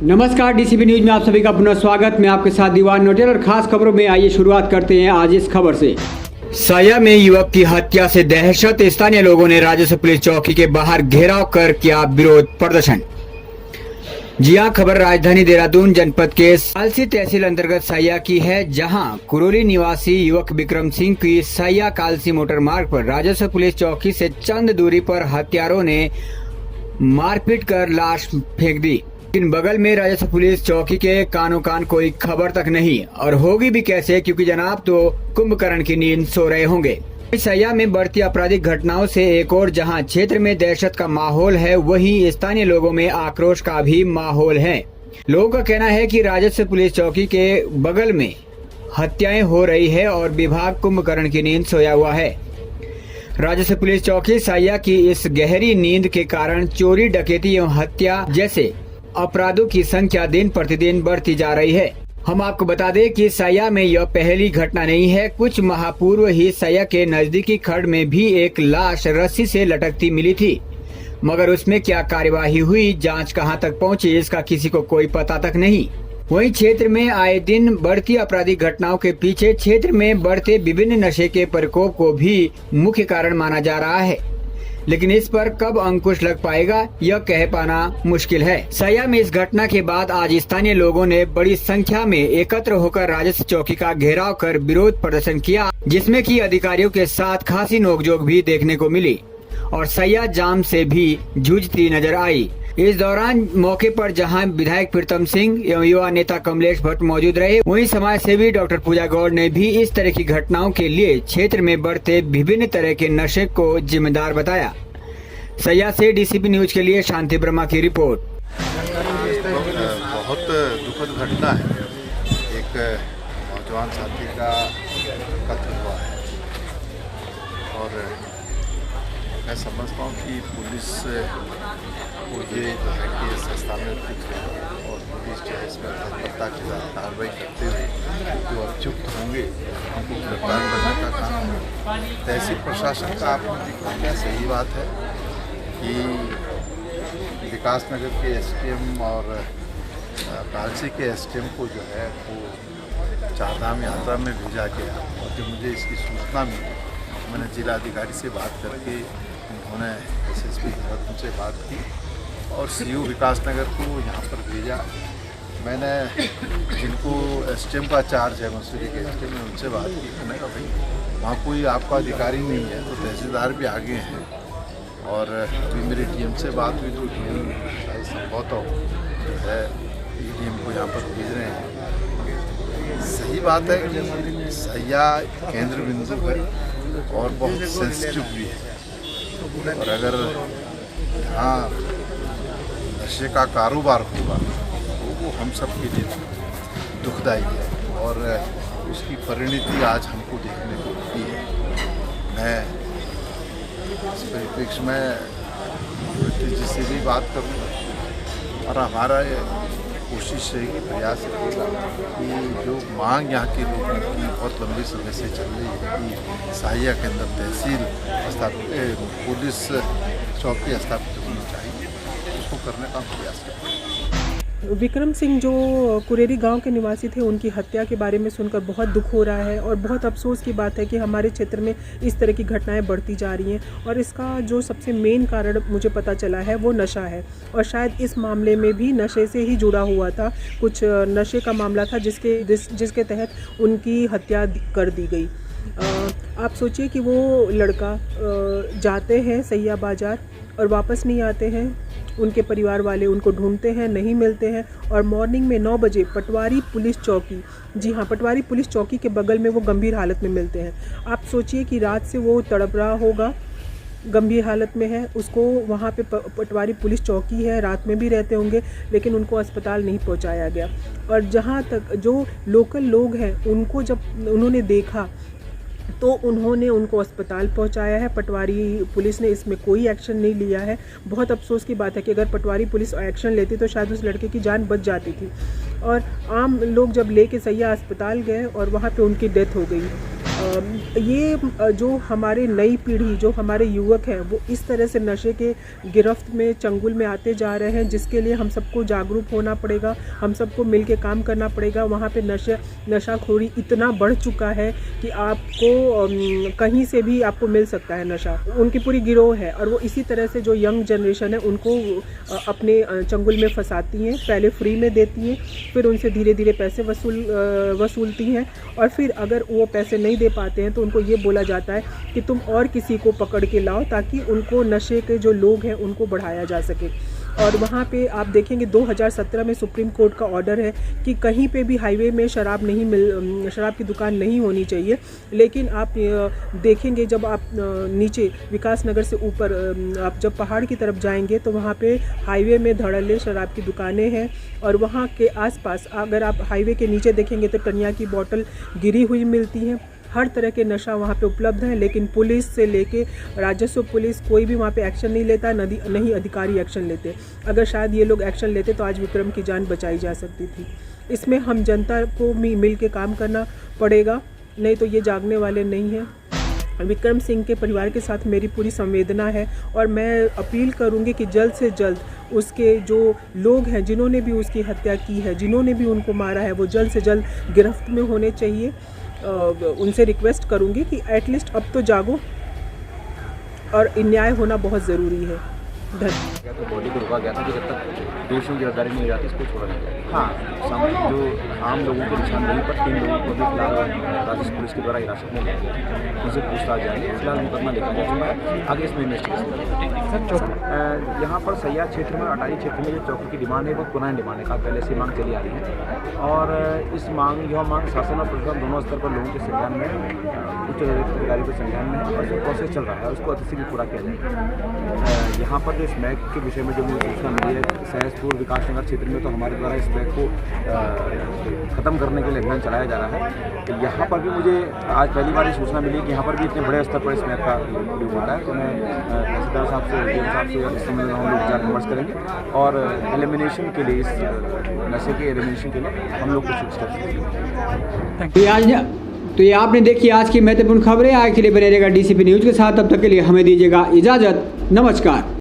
नमस्कार, DCP news में आप सभी का पुनः स्वागत। मैं आपके साथ दीवान नोटियाल और खास खबरों में आइए शुरुआत करते हैं आज इस खबर से। साया में युवक की हत्या से दहशत, स्थानीय लोगों ने राजस्व पुलिस चौकी के बाहर घेराव कर किया विरोध प्रदर्शन। जी हां, खबर राजधानी देहरादून जनपद के कालसी तहसील अंतर्गत साया की है, जहां कुरोली निवासी युवक विक्रम सिंह की साया कालसी मोटर मार्ग पर राजस्व पुलिस चौकी से चंद दूरी पर हत्यारों ने मारपीट कर लाश फेंक दी। लेकिन बगल में राजस्व पुलिस चौकी के कानो कान कोई खबर तक नहीं, और होगी भी कैसे, क्योंकि जनाब तो कुंभकर्ण की नींद सो रहे होंगे। सैया में बढ़ती आपराधिक घटनाओं से एक और जहां क्षेत्र में दहशत का माहौल है, वहीं स्थानीय लोगों में आक्रोश का भी माहौल है। लोगों का कहना है कि राजस्व पुलिस चौकी के बगल में हत्याएं हो रही है और विभाग कुंभकर्ण की नींद सोया हुआ है। राजस्व पुलिस चौकी साया की इस गहरी नींद के कारण चोरी, डकैती एवं हत्या जैसे अपराधों की संख्या दिन प्रतिदिन बढ़ती जा रही है। हम आपको बता दें कि साया में यह पहली घटना नहीं है। कुछ माह पूर्व ही साया के नजदीकी खड़ में भी एक लाश रस्सी से लटकती मिली थी, मगर उसमें क्या कार्यवाही हुई, जांच कहां तक पहुंची, इसका किसी को कोई पता तक नहीं। वहीं क्षेत्र में आए दिन बढ़ती आपराधिक घटनाओं के पीछे क्षेत्र में बढ़ते विभिन्न नशे के प्रकोप को भी मुख्य कारण माना जा रहा है, लेकिन इस पर कब अंकुश लग पाएगा यह कह पाना मुश्किल है। साया में इस घटना के बाद आज स्थानीय लोगों ने बड़ी संख्या में एकत्र होकर राजस्व चौकी का घेराव कर विरोध प्रदर्शन किया, जिसमें कि अधिकारियों के साथ खासी नोकझोंक भी देखने को मिली और साया जाम से भी जूझती नजर आई। इस दौरान मौके पर जहां विधायक प्रीतम सिंह एवं युवा नेता कमलेश भट्ट मौजूद रहे, वहीं समाज सेवी डॉक्टर पूजा गौड़ ने भी इस तरह की घटनाओं के लिए क्षेत्र में बढ़ते विभिन्न तरह के नशे को जिम्मेदार बताया। सैया से डीसीपी न्यूज के लिए शांति ब्रह्मा की रिपोर्ट। बहुत दुखद घटना है। एक नौजवान साथी का कत्ल हुआ है और मैं समझता हूँ कि पुलिस को ये जो है कि संस्था में और पुलिस जो है इसमें तत्परता के साथ कार्रवाई करते हुए जो अभियुक्त होंगे उनको गिरफ्तार करने का काम है। तहसील प्रशासन का आपने देखा क्या सही बात है कि विकास नगर के एसडीएम और कालसी के एसडीएम को जो है वो चारधाम यात्रा में भेजा गया, और जब मुझे इसकी सूचना मिली मैंने जिलाधिकारी से बात करके उन्होंने एसएसपी देहरादून से बात की और सीयू विकास नगर को यहाँ पर भेजा। मैंने जिनको एसडीएम का चार्ज है मंसूरी के एसडीएम में उनसे बात की, मैंने कहा भाई वहाँ कोई आपका अधिकारी नहीं है, तो तहसीलदार भी आगे हैं। और अभी मेरी टीम से बात हुई तो टीम शायद संभवतः जो है डीएम को यहाँ पर भेज रहे हैं। सही बात है कि सैया केंद्र बिंदु है और बहुत सेंसिटिव भी है, और अगर यहाँ नशे का कारोबार होगा तो वो हम सब के लिए दुखदायी है, और उसकी परिणति आज हमको देखने को मिली है। मैं इस परिप्रेक्ष्य में जिससे भी बात करूँ, और हमारा कोशिश रहेगी, प्रयास रहेगा कि जो मांग यहाँ के लोगों की बहुत लंबे समय से चल रही है कि साया के अंदर तहसील स्थापित, पुलिस चौकी स्थापित होनी चाहिए, उसको करने का प्रयास करेंगे। विक्रम सिंह जो कुरेरी गांव के निवासी थे, उनकी हत्या के बारे में सुनकर बहुत दुख हो रहा है और बहुत अफसोस की बात है कि हमारे क्षेत्र में इस तरह की घटनाएं बढ़ती जा रही हैं। और इसका जो सबसे मेन कारण मुझे पता चला है वो नशा है, और शायद इस मामले में भी नशे से ही जुड़ा हुआ था। कुछ नशे का मामला था जिसके तहत उनकी हत्या कर दी गई। आप सोचिए कि वो लड़का जाते हैं सैया बाज़ार और वापस नहीं आते हैं, उनके परिवार वाले उनको ढूंढते हैं, नहीं मिलते हैं, और मॉर्निंग में 9 बजे पटवारी पुलिस चौकी, जी हाँ, पटवारी पुलिस चौकी के बगल में वो गंभीर हालत में मिलते हैं। आप सोचिए कि रात से वो तड़प रहा होगा, गंभीर हालत में है, उसको वहाँ पे पटवारी पुलिस चौकी है, रात में भी रहते होंगे, लेकिन उनको अस्पताल नहीं पहुँचाया गया। और जहाँ तक जो लोकल लोग हैं उनको जब उन्होंने देखा तो उन्होंने उनको अस्पताल पहुंचाया है। पटवारी पुलिस ने इसमें कोई एक्शन नहीं लिया है। बहुत अफसोस की बात है कि अगर पटवारी पुलिस एक्शन लेती तो शायद उस लड़के की जान बच जाती थी। और आम लोग जब लेके सैया अस्पताल गए और वहाँ पे उनकी डेथ हो गई। ये जो हमारे नई पीढ़ी, जो हमारे युवक हैं, वो इस तरह से नशे के गिरफ्त में, चंगुल में आते जा रहे हैं, जिसके लिए हम सबको जागरूक होना पड़ेगा, हम सबको मिल के काम करना पड़ेगा। वहाँ पे नशाखोरी इतना बढ़ चुका है कि आपको कहीं से भी आपको मिल सकता है नशा। उनकी पूरी गिरोह है और वो इसी तरह से जो यंग जनरेशन है उनको अपने चंगुल में फंसाती हैं, पहले फ्री में देती हैं, फिर उनसे धीरे धीरे पैसे वसूलती हैं और फिर अगर वो पैसे नहीं दे पाते हैं तो उनको ये बोला जाता है कि तुम और किसी को पकड़ के लाओ ताकि उनको नशे के जो लोग हैं उनको बढ़ाया जा सके। और वहाँ पे आप देखेंगे 2017 में सुप्रीम कोर्ट का ऑर्डर है कि कहीं पे भी हाईवे में शराब की दुकान नहीं होनी चाहिए, लेकिन आप देखेंगे जब आप नीचे विकास नगर से ऊपर आप जब पहाड़ की तरफ जाएंगे तो वहाँ पे हाईवे में धड़ल्ले शराब की दुकानें हैं और वहाँ के आसपास अगर आप हाईवे के नीचे देखेंगे तो टनिया की बोतल गिरी हुई मिलती हैं। हर तरह के नशा वहाँ पे उपलब्ध है, लेकिन पुलिस से लेके राजस्व पुलिस कोई भी वहाँ पे एक्शन नहीं लेता, नहीं अधिकारी एक्शन लेते। अगर शायद ये लोग एक्शन लेते तो आज विक्रम की जान बचाई जा सकती थी। इसमें हम जनता को मिल के काम करना पड़ेगा, नहीं तो ये जागने वाले नहीं हैं। विक्रम सिंह के परिवार के साथ मेरी पूरी संवेदना है और मैं अपील करूँगी कि जल्द से जल्द उसके जो लोग हैं जिन्होंने भी उसकी हत्या की है, जिन्होंने भी उनको मारा है, वो जल्द से जल्द गिरफ्त में होने चाहिए। उनसे रिक्वेस्ट करूंगी कि एटलीस्ट अब तो जागो और न्याय होना बहुत ज़रूरी है। या तो बॉडी को रुका गया था कि जब तक दोषियों की गिरफ्तारी नहीं हो जाती इसको छोड़ा नहीं जाएगा। हाँ, जो आम लोगों के निशानदेही पर 3 लोगों को भी फिलहाल राजस्व पुलिस के द्वारा हिरासत में लिया गया, उनसे पूछताछ जाएगी। फिलहाल मुकदमा लिखा जा चुका है, आगे इसमें इन्वेस्टिगेशन। यहाँ पर सैया क्षेत्र में, अटारी क्षेत्र में जो चौकी की डिमांड है वो पुनः डिमांड है, काफ़ी पहले से मांग चली आ रही है और इस यह मांग शासन और प्रशासन दोनों स्तर पर लोगों के संज्ञान में, उच्च अधिकारी के संज्ञान में और जो प्रोसेस चल रहा है उसको अतिशी भी पूरा किया जाएगा। यहाँ पर जो स्मैक के विषय में जो मुझे सूचना मिली है, सहसपुर विकासनगर क्षेत्र में तो हमारे द्वारा स्मैक को ख़त्म करने के लिए अभियान चलाया जा रहा है। तो यहाँ पर भी मुझे आज पहली बार ये सूचना मिली कि यहाँ पर भी इतने बड़े स्तर पर स्मैक का उपयोग होता है। तो मैं तहसीलदार साहब से इस संबंध में हम लोग विचार विमर्श करेंगे और एलिमिनेशन के लिए, इस नशे के एलिमिनेशन के लिए हम लोग कुछ स्टेप्स लेंगे। तो ये आपने देखी आज की महत्वपूर्ण खबरें। आज के लिए बने रहेगा DCP न्यूज़ के साथ। तब तक के लिए हमें दीजिएगा इजाज़त। नमस्कार।